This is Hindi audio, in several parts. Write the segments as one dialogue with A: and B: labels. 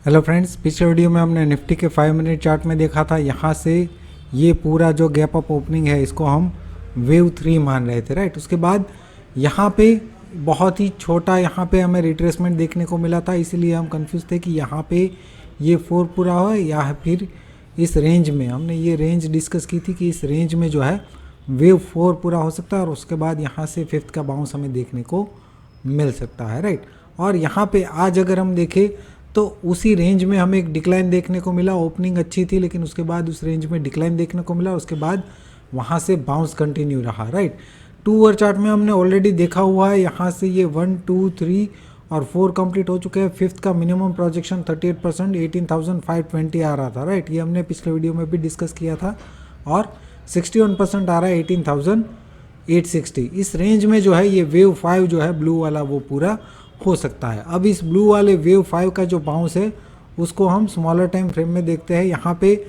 A: हेलो फ्रेंड्स, पिछले वीडियो में हमने निफ्टी के 5 मिनट चार्ट में देखा था। यहाँ से ये पूरा जो गैप अप ओपनिंग है इसको हम वेव 3 मान रहे थे, राइट। उसके बाद यहाँ पे बहुत ही छोटा यहाँ पे हमें रिट्रेसमेंट देखने को मिला था, इसीलिए हम कंफ्यूज थे कि यहाँ पे ये 4 पूरा हो या फिर इस रेंज में। हमने ये रेंज डिस्कस की थी कि इस रेंज में जो है वेव 4 पूरा हो सकता है और उसके बाद यहाँ से 5th का बाउंस हमें देखने को मिल सकता है, राइट। और यहाँ पे आज अगर हम देखें तो उसी रेंज में हमें एक डिक्लाइन देखने को मिला। ओपनिंग अच्छी थी लेकिन उसके बाद उस रेंज में डिक्लाइन देखने को मिला, उसके बाद वहाँ से बाउंस कंटिन्यू रहा, राइट। 2 आवर चार्ट में हमने ऑलरेडी देखा हुआ है, यहाँ से ये 1, 2, 3 और 4 कंप्लीट हो चुके हैं। 5th का मिनिमम प्रोजेक्शन 38% 18,520 आ रहा था, राइट। ये हमने पिछले वीडियो में भी डिस्कस किया था। और 61% आ रहा है 18,860। इस रेंज में जो है ये वेव 5 जो है ब्लू वाला वो पूरा हो सकता है। अब इस ब्लू वाले वेव 5 का जो बाउंस है उसको हम स्मॉलर टाइम फ्रेम में देखते हैं। यहाँ पे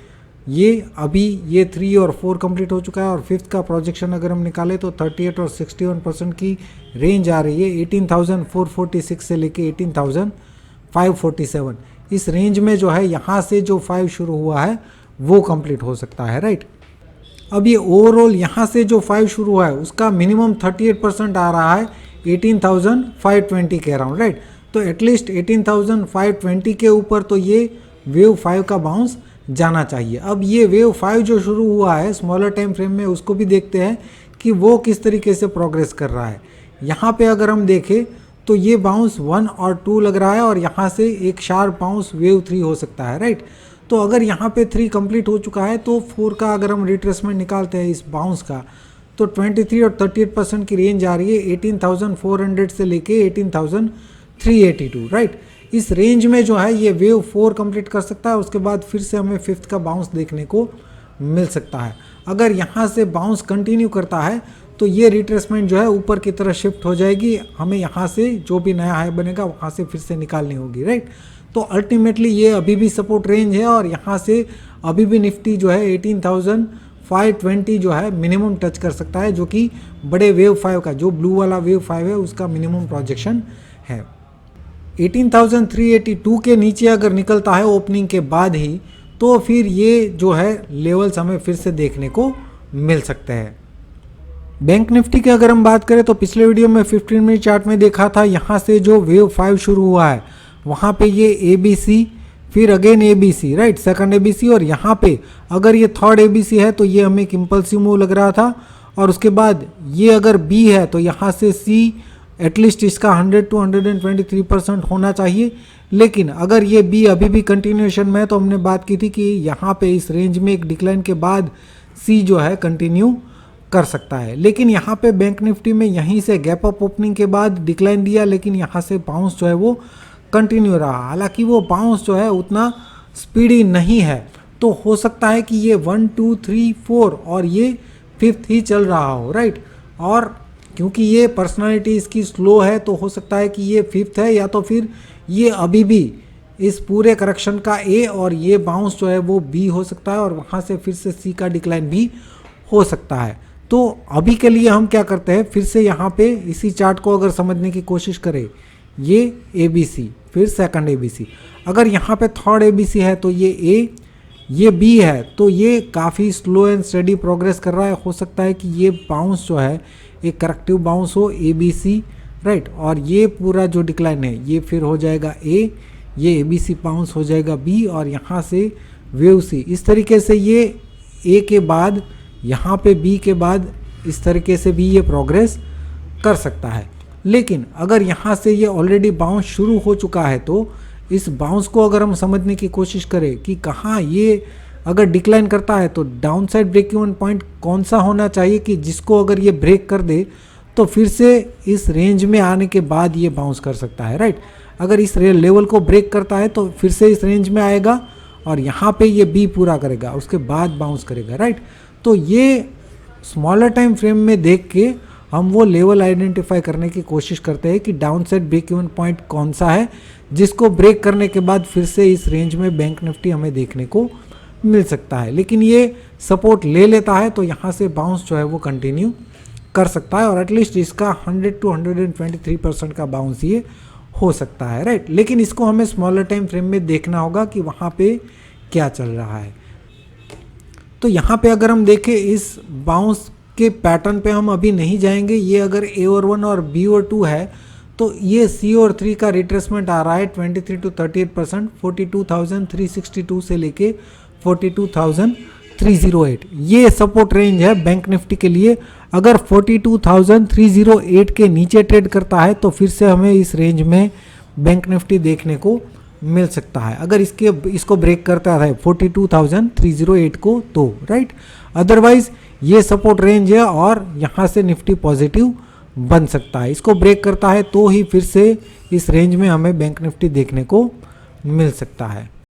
A: ये अभी ये 3 और 4 कंप्लीट हो चुका है और 5th का प्रोजेक्शन अगर हम निकालें तो 38 और 61% की रेंज आ रही है। 18,446 से लेके 18,547 इस रेंज में जो है यहाँ से जो 5 शुरू हुआ है वो कंप्लीट हो सकता है, राइट। अब ये ओवरऑल यहाँ से जो 5 शुरू हुआ है उसका मिनिमम 38% आ रहा है 18,520 के अराउंड, राइट। तो एटलीस्ट 18,520 के ऊपर तो ये वेव 5 का बाउंस जाना चाहिए। अब ये वेव 5 जो शुरू हुआ है स्मॉलर टाइम फ्रेम में उसको भी देखते हैं कि वो किस तरीके से प्रोग्रेस कर रहा है। यहाँ पे अगर हम देखें तो ये बाउंस 1 और 2 लग रहा है और यहाँ से एक शार्प बाउंस वेव 3 हो सकता है, राइट। तो अगर यहाँ पे 3 कंप्लीट हो चुका है तो 4 का अगर हम रिट्रेसमेंट निकालते हैं इस बाउंस का तो 23 और 38% की रेंज आ रही है 18,400 से लेके 18,382, राइट। इस रेंज में जो है ये वेव 4 कंप्लीट कर सकता है, उसके बाद फिर से हमें 5th का बाउंस देखने को मिल सकता है। अगर यहाँ से बाउंस कंटिन्यू करता है तो ये रिट्रेसमेंट जो है ऊपर की तरफ शिफ्ट हो जाएगी। हमें यहाँ से जो भी नया हाई बनेगा वहाँ से फिर से निकालनी होगी, राइट। तो अल्टीमेटली ये अभी भी सपोर्ट रेंज है और यहाँ से अभी भी निफ्टी जो है 18,520 जो है मिनिमम टच कर सकता है, जो कि बड़े वेव 5 का जो ब्लू वाला वेव 5 है उसका मिनिमम प्रोजेक्शन है। 18,382 के नीचे अगर निकलता है ओपनिंग के बाद ही तो फिर ये जो है लेवल्स हमें फिर से देखने को मिल सकते हैं। बैंक निफ्टी की अगर हम बात करें तो पिछले वीडियो में 15 मिनट चार्ट में देखा था, यहाँ से जो वेव 5 शुरू हुआ है वहाँ पे ये ABC फिर again ABC, right, second ABC और यहाँ पे अगर ये थर्ड ABC है तो ये हमें एक इम्पल्सिव मूव लग रहा था। और उसके बाद ये अगर B है तो यहाँ से C एटलीस्ट इसका 100 to 123% होना चाहिए। लेकिन अगर ये B अभी भी कंटिन्यूएशन में है तो हमने बात की थी कि यहाँ पे इस रेंज में एक डिक्लाइन के बाद C जो है कंटिन्यू कर सकता है। लेकिन यहाँ पे बैंक निफ्टी में यहीं से गैप अप ओपनिंग के बाद डिक्लाइन दिया, लेकिन यहाँ से बाउंस जो है वो कंटिन्यू रहा। हालांकि वो बाउंस जो है उतना स्पीडी नहीं है, तो हो सकता है कि ये 1, 2, 3, 4 और ये 5th ही चल रहा हो, राइट। और क्योंकि ये पर्सनालिटी इसकी स्लो है तो हो सकता है कि ये 5th है, या तो फिर ये अभी भी इस पूरे करेक्शन का A और ये बाउंस जो है वो B हो सकता है और वहाँ से फिर से C का डिक्लाइन भी हो सकता है। तो अभी के लिए हम क्या करते हैं, फिर से यहाँ पे इसी चार्ट को अगर समझने की कोशिश करें, ये ABC फिर सेकंड ABC, अगर यहाँ पे थर्ड ABC है तो ये A, ये B है, तो ये काफ़ी स्लो एंड स्टडी प्रोग्रेस कर रहा है। हो सकता है कि ये बाउंस जो है एक करेक्टिव बाउंस हो ABC, राइट। और ये पूरा जो डिक्लाइन है ये फिर हो जाएगा A, ये ABC बाउंस हो जाएगा B और यहाँ से वेव C। इस तरीके से ये A के बाद यहाँ पे B के बाद इस तरीके से भी ये प्रोग्रेस कर सकता है। लेकिन अगर यहाँ से ये ऑलरेडी बाउंस शुरू हो चुका है तो इस बाउंस को अगर हम समझने की कोशिश करें कि कहाँ ये अगर डिक्लाइन करता है तो downside break even point कौन सा होना चाहिए कि जिसको अगर ये ब्रेक कर दे तो फिर से इस रेंज में आने के बाद ये बाउंस कर सकता है, राइट। अगर इस लेवल को ब्रेक करता है तो फिर से इस रेंज में आएगा और यहाँ पे ये B पूरा करेगा, उसके बाद बाउंस करेगा, राइट। तो ये स्मॉलर टाइम फ्रेम में देख के हम वो लेवल आइडेंटिफाई करने की कोशिश करते हैं कि downside break even point कौन सा है जिसको ब्रेक करने के बाद फिर से इस रेंज में बैंक निफ्टी हमें देखने को मिल सकता है। लेकिन ये सपोर्ट ले लेता है तो यहाँ से बाउंस जो है वो कंटिन्यू कर सकता है और एटलीस्ट इसका 100 to 123% का बाउंस ये हो सकता है, राइट। लेकिन इसको हमें स्मॉलर टाइम फ्रेम में देखना होगा कि वहाँ पे क्या चल रहा है। तो यहाँ पे अगर हम देखें इस बाउंस के पैटर्न पे हम अभी नहीं जाएंगे। ये अगर ए और 1 और बी और 2 है तो ये सी और 3 का रिट्रेसमेंट आ रहा है 23 to 38%, 42,362 से लेके 42,308। ये सपोर्ट रेंज है बैंक निफ्टी के लिए। अगर 42,308 के नीचे ट्रेड करता है तो फिर से हमें इस रेंज में बैंक निफ्टी देखने को मिल सकता है। अगर इसको ब्रेक करता है 42,308 को तो, राइट। अदरवाइज ये सपोर्ट रेंज है और यहाँ से निफ्टी पॉजिटिव बन सकता है। इसको ब्रेक करता है तो ही फिर से इस रेंज में हमें बैंक निफ्टी देखने को मिल सकता है।